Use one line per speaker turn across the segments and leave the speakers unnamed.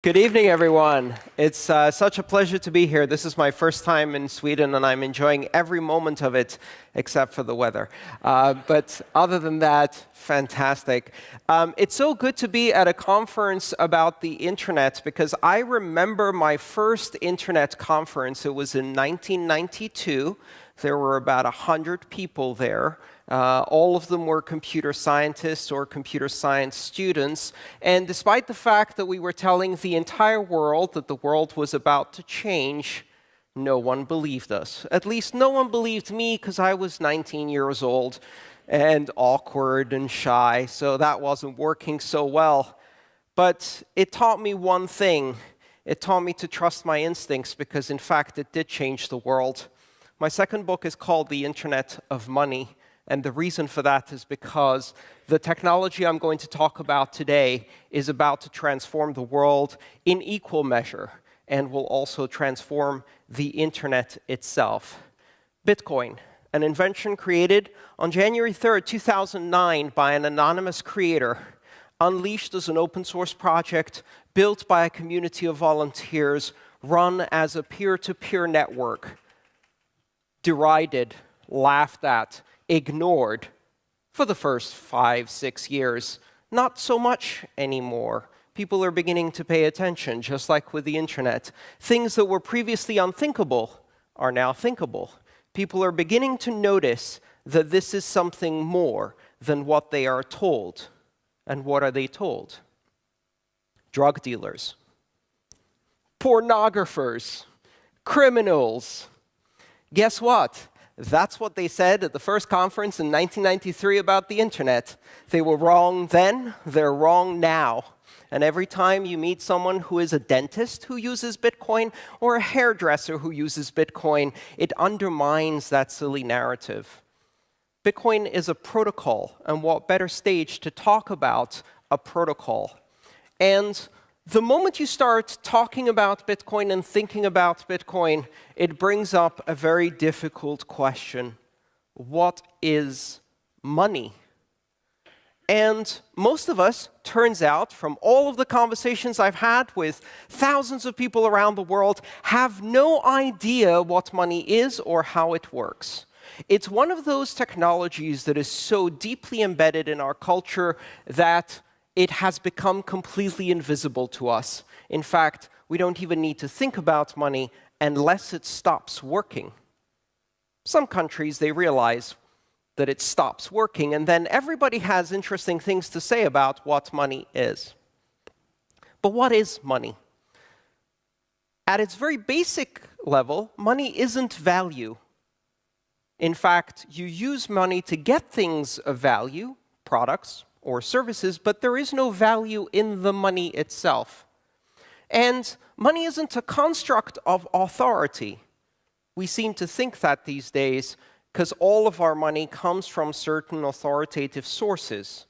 Good evening, everyone. It's such a pleasure to be here. This is my first time in Sweden, and I'm enjoying every moment of it, except for the weather. But other than that, fantastic. It's so good to be at a conference about the internet, because I remember my first internet conference. It was in 1992. There were about 100 people there. All of them were computer scientists or computer science students. And despite the fact that we were telling the entire world that the world was about to change, no one believed us. At least no one believed me, because I was 19 years old and awkward and shy, so that wasn't working so well. But it taught me one thing. It taught me to trust my instincts, because in fact it did change the world. My second book is called The Internet of Money. And the reason for that is because the technology I'm going to talk about today is about to transform the world in equal measure, and will also transform the internet itself. Bitcoin, an invention created on January 3rd, 2009 by an anonymous creator, unleashed as an open source project, built by a community of volunteers, run as a peer-to-peer network, derided, laughed at, ignored for the first 5-6 years. Not so much anymore. People are beginning to pay attention, just like with the internet. Things that were previously unthinkable are now thinkable. People are beginning to notice that this is something more than what they are told. And what are they told? Drug dealers, pornographers, criminals. Guess what? That's what they said at the first conference in 1993 about the internet. They were wrong then, they're wrong now. And every time you meet someone who is a dentist who uses Bitcoin, or a hairdresser who uses Bitcoin, it undermines that silly narrative. Bitcoin is a protocol, and what better stage to talk about a protocol? And the moment you start talking about Bitcoin and thinking about Bitcoin, it brings up a very difficult question. What is money? And most of us, turns out, from all of the conversations I've had with thousands of people around the world, have no idea what money is or how it works. It's one of those technologies that is so deeply embedded in our culture that it has become completely invisible to us. In fact, we don't even need to think about money unless it stops working. Some countries, they realize that it stops working, and then everybody has interesting things to say about what money is. But what is money? At its very basic level, money isn't value. In fact, you use money to get things of value, products, or services, but there is no value in the money itself. And money isn't a construct of authority. We seem to think that these days, because all of our money comes from certain authoritative sources.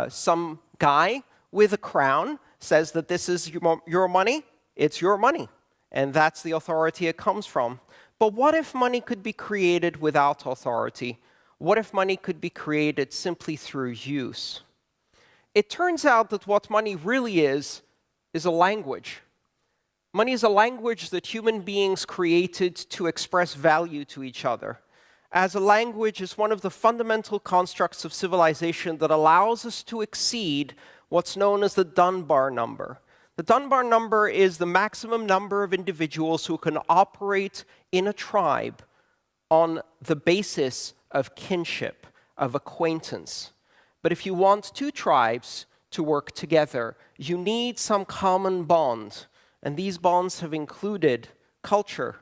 Some guy with a crown says that this is your money, it's your money, and that's the authority it comes from. But what if money could be created without authority? What if money could be created simply through use? It turns out that what money really is a language. Money is a language that human beings created to express value to each other. As a language, is one of the fundamental constructs of civilization that allows us to exceed what's known as the Dunbar number. The Dunbar number is the maximum number of individuals who can operate in a tribe on the basis of kinship, of acquaintance. But if you want two tribes to work together, you need some common bond. And these bonds have included culture,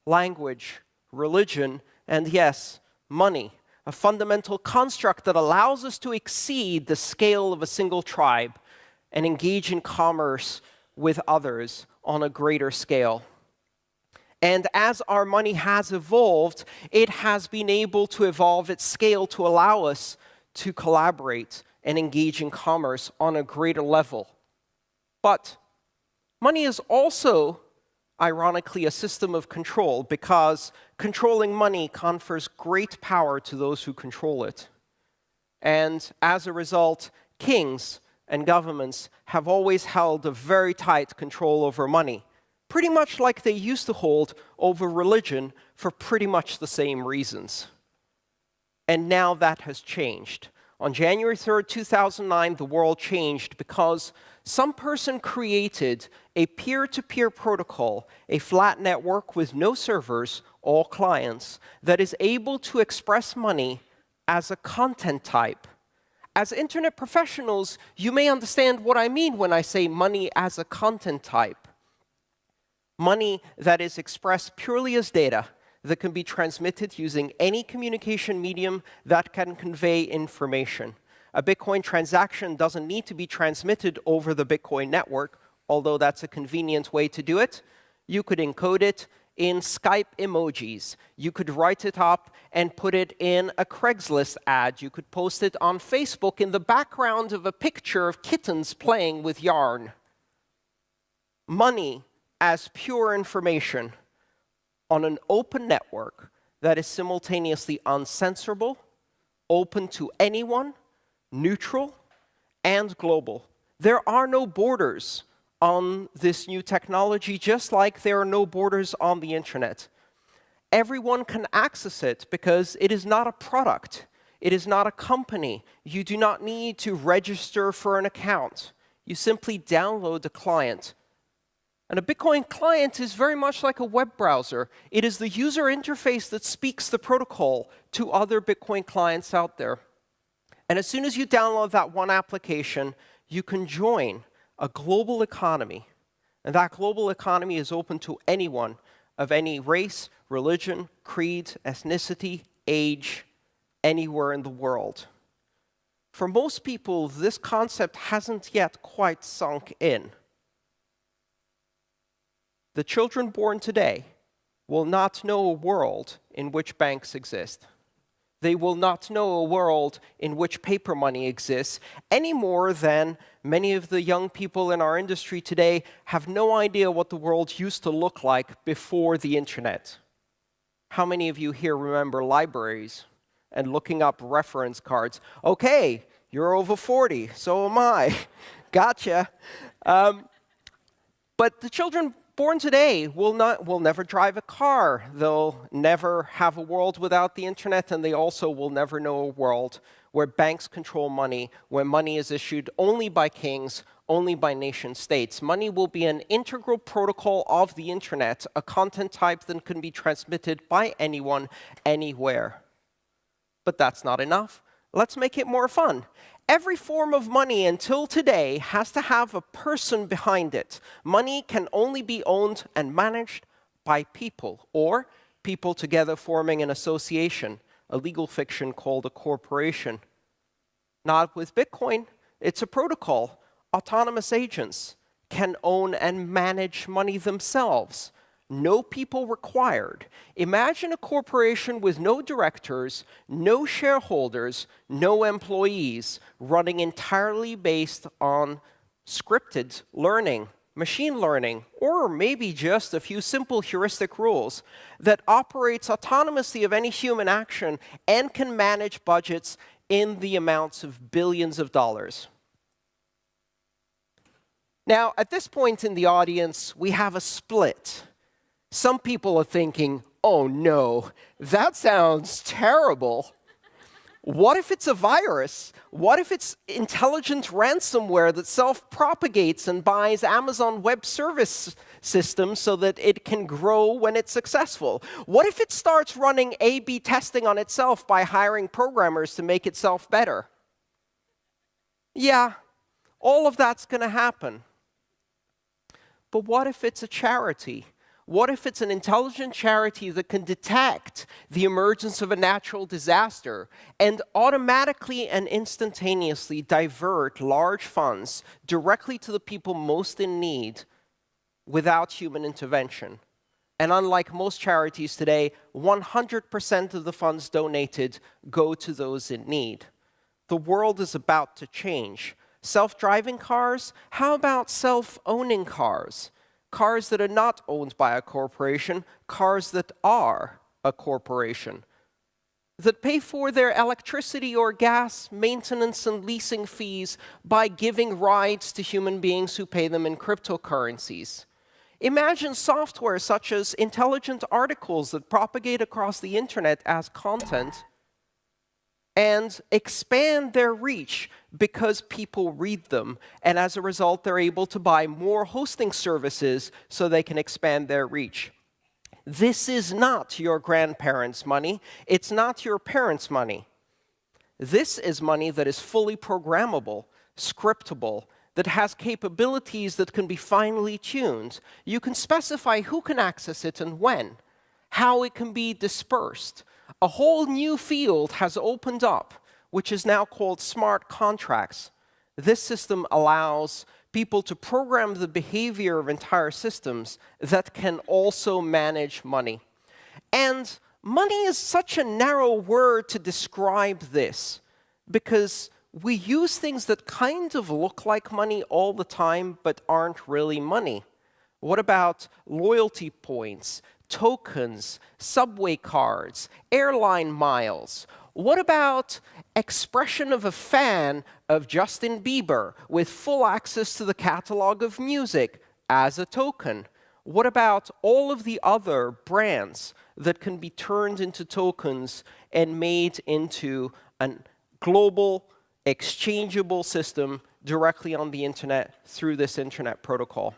language, religion, and yes, money, a fundamental construct that allows us to exceed the scale of a single tribe and engage in commerce with others on a greater scale. And as our money has evolved, it has been able to evolve its scale to allow us to collaborate and engage in commerce on a greater level. But money is also, ironically, a system of control, because controlling money confers great power to those who control it. And as a result, kings, and governments have always held a very tight control over money, pretty much like they used to hold over religion for pretty much the same reasons. And now that has changed. On January 3rd, 2009, the world changed because some person created a peer-to-peer protocol, a flat network with no servers, all clients, that is able to express money as a content type. As internet professionals, you may understand what I mean when I say money as a content type. Money that is expressed purely as data, that can be transmitted using any communication medium that can convey information. A Bitcoin transaction doesn't need to be transmitted over the Bitcoin network, although that's a convenient way to do it. You could encode it in Skype emojis. You could write it up and put it in a Craigslist ad. You could post it on Facebook in the background of a picture of kittens playing with yarn. Money as pure information on an open network that is simultaneously uncensorable, open to anyone, neutral, and global. There are no borders on this new technology, just like there are no borders on the internet. Everyone can access it because it is not a product. It is not a company. You do not need to register for an account. You simply download the client. And a Bitcoin client is very much like a web browser. It is the user interface that speaks the protocol to other Bitcoin clients out there. And as soon as you download that one application, you can join a global economy. And that global economy is open to anyone of any race, religion, creed, ethnicity, age, anywhere in the world. For most people, this concept hasn't yet quite sunk in. The children born today will not know a world in which banks exist. They will not know a world in which paper money exists, any more than many of the young people in our industry today have no idea what the world used to look like before the internet. How many of you here remember libraries and looking up reference cards? Okay, you're over 40, so am I. Gotcha. But the children born today will never drive a car. They'll never have a world without the internet, and they also will never know a world where banks control money, where money is issued only by kings, only by nation states. Money will be an integral protocol of the internet, a content type that can be transmitted by anyone, anywhere. But that's not enough. Let's make it more fun. Every form of money until today has to have a person behind it. Money can only be owned and managed by people, or people together forming an association, a legal fiction called a corporation. Not with Bitcoin. It's a protocol. Autonomous agents can own and manage money themselves. No people required. Imagine a corporation with no directors, no shareholders, no employees, running entirely based on scripted learning, machine learning, or maybe just a few simple heuristic rules that operates autonomously of any human action and can manage budgets in the amounts of billions of dollars. Now, at this point in the audience, we have a split. Some people are thinking, oh no, that sounds terrible. What if it's a virus? What if it's intelligent ransomware that self-propagates and buys Amazon Web Service systems so that it can grow when it's successful? What if it starts running A/B testing on itself by hiring programmers to make itself better? Yeah, all of that's going to happen. But what if it's a charity? What if it's an intelligent charity that can detect the emergence of a natural disaster and automatically and instantaneously divert large funds directly to the people most in need without human intervention? And unlike most charities today, 100% of the funds donated go to those in need. The world is about to change. Self-driving cars? How about self-owning cars? Cars that are not owned by a corporation, cars that are a corporation. that pay for their electricity or gas, maintenance and leasing fees by giving rides to human beings who pay them in cryptocurrencies. Imagine software such as intelligent articles that propagate across the internet as content and expand their reach because people read them. And as a result, they're able to buy more hosting services so they can expand their reach. This is not your grandparents' money. It's not your parents' money. This is money that is fully programmable, scriptable, that has capabilities that can be finely tuned. You can specify who can access it and when, how it can be dispersed. A whole new field has opened up, which is now called smart contracts. This system allows people to program the behavior of entire systems that can also manage money. And money is such a narrow word to describe this, because we use things that kind of look like money all the time, but aren't really money. What about loyalty points, tokens, subway cards, airline miles? What about expression of a fan of Justin Bieber with full access to the catalog of music as a token? What about all of the other brands that can be turned into tokens and made into a global, exchangeable system directly on the internet through this internet protocol?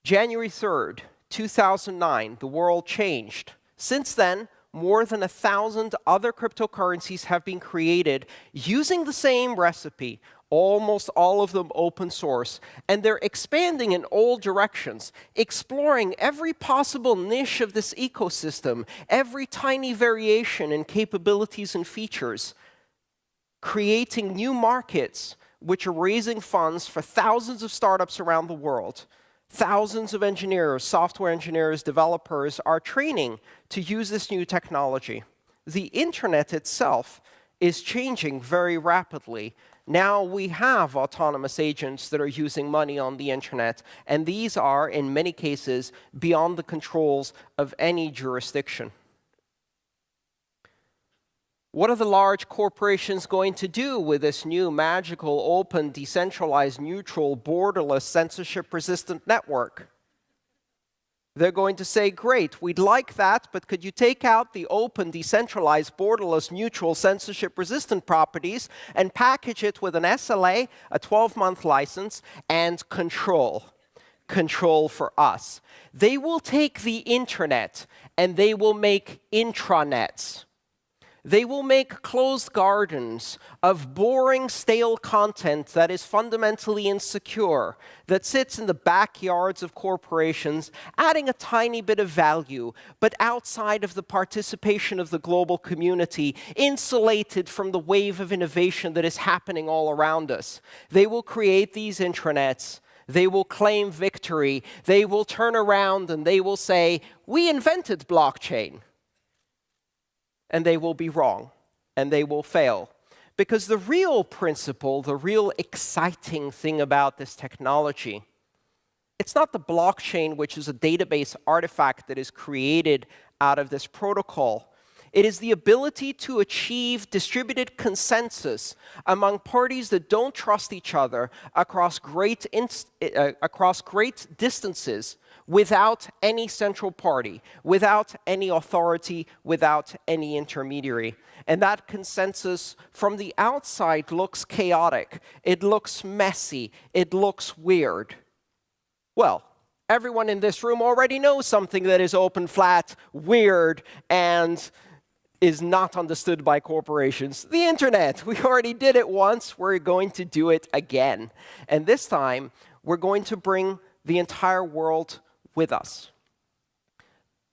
January 3rd, 2009, the world changed. Since then, more than 1,000 other cryptocurrencies have been created using the same recipe, almost all of them open source, and they're expanding in all directions, exploring every possible niche of this ecosystem, every tiny variation in capabilities and features, creating new markets which are raising funds for thousands of startups around the world. Thousands of engineers, software engineers, developers are training to use this new technology. The internet itself is changing very rapidly. Now we have autonomous agents that are using money on the internet, and these are, in many cases, beyond the controls of any jurisdiction. What are the large corporations going to do with this new magical, open, decentralized, neutral, borderless, censorship-resistant network? They're going to say, great, we'd like that, but could you take out the open, decentralized, borderless, neutral, censorship-resistant properties and package it with an SLA, a 12-month license, and control? Control for us. They will take the internet and they will make intranets. They will make closed gardens of boring, stale content that is fundamentally insecure, that sits in the backyards of corporations, adding a tiny bit of value, but outside of the participation of the global community, insulated from the wave of innovation that is happening all around us. They will create these intranets. They will claim victory. They will turn around and they will say, we invented blockchain. And they will be wrong, and they will fail. Because the real principle, the real exciting thing about this technology, it's not the blockchain, which is a database artifact that is created out of this protocol. It is the ability to achieve distributed consensus among parties that don't trust each other across great distances, without any central party, without any authority, without any intermediary. And that consensus from the outside looks chaotic. It looks messy. It looks weird. Well, everyone in this room already knows something that is open, flat, weird, and is not understood by corporations. The internet. We already did it once. We're going to do it again. And this time, we're going to bring the entire world with us.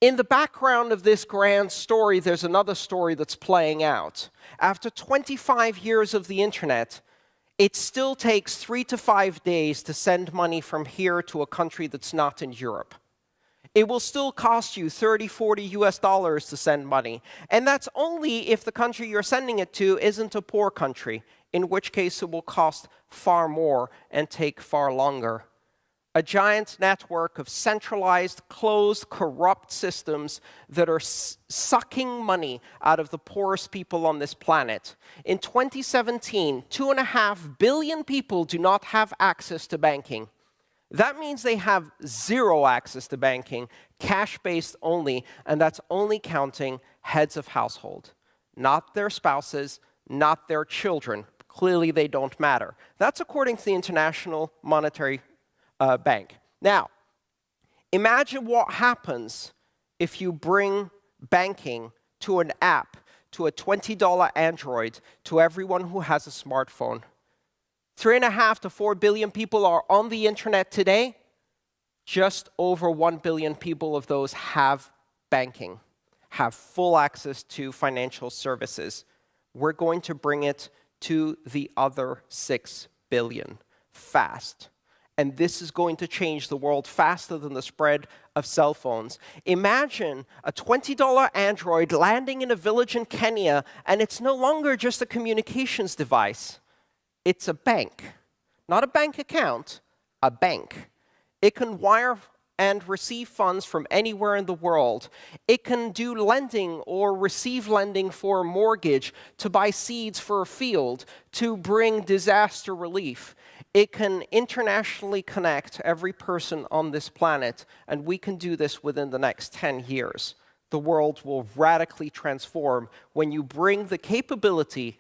In the background of this grand story, there's another story that's playing out. After 25 years of the internet, it still takes 3 to 5 days to send money from here to a country that's not in Europe. It will still cost you $30, $40 to send money. And that's only if the country you're sending it to isn't a poor country, in which case it will cost far more and take far longer. a giant network of centralized, closed, corrupt systems that are sucking money out of the poorest people on this planet. In 2017, 2.5 billion people do not have access to banking. That means they have zero access to banking, cash-based only, and that's only counting heads of household, not their spouses, not their children. Clearly, they don't matter. That's according to the International Monetary Bank. Now, imagine what happens if you bring banking to an app, to a $20 Android, to everyone who has a smartphone. 3.5 to 4 billion people are on the internet today. Just over 1 billion people of those have banking, have full access to financial services. We're going to bring it to the other 6 billion fast. And this is going to change the world faster than the spread of cell phones. Imagine a $20 Android landing in a village in Kenya, and it's no longer just a communications device. It's a bank. Not a bank account, a bank. It can wire and receive funds from anywhere in the world. It can do lending or receive lending for a mortgage, to buy seeds for a field, to bring disaster relief. It can internationally connect every person on this planet, and we can do this within the next 10 years. The world will radically transform when you bring the capability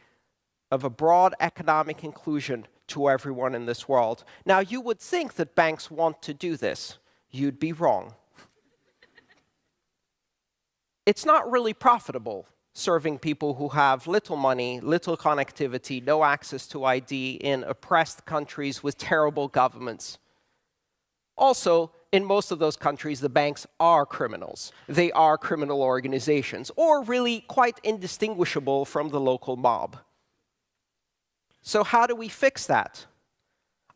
of a broad economic inclusion to everyone in this world. Now, you would think that banks want to do this. You'd be wrong. It's not really profitable serving people who have little money, little connectivity, no access to ID in oppressed countries with terrible governments. Also, in most of those countries, the banks are criminals. They are criminal organizations, or really quite indistinguishable from the local mob. So how do we fix that?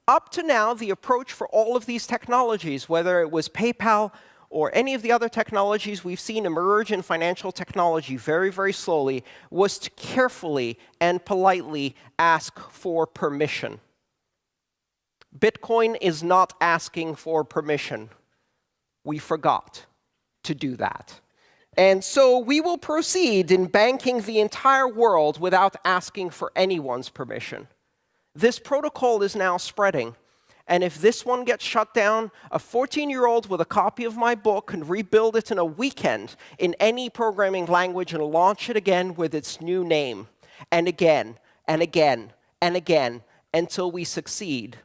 Up to now, the approach for all of these technologies, whether it was PayPal or any of the other technologies we've seen emerge in financial technology very, very slowly, was to carefully and politely ask for permission. Bitcoin is not asking for permission. We forgot to do that. And so we will proceed in banking the entire world without asking for anyone's permission. This protocol is now spreading. And if this one gets shut down, a 14-year-old with a copy of my book can rebuild it in a weekend in any programming language and launch it again with its new name. And again, and again, and again, until we succeed.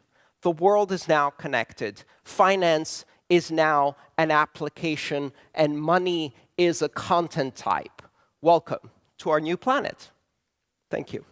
The world is now connected. Finance is now an application, and money is a content type. Welcome to our new planet. Thank you.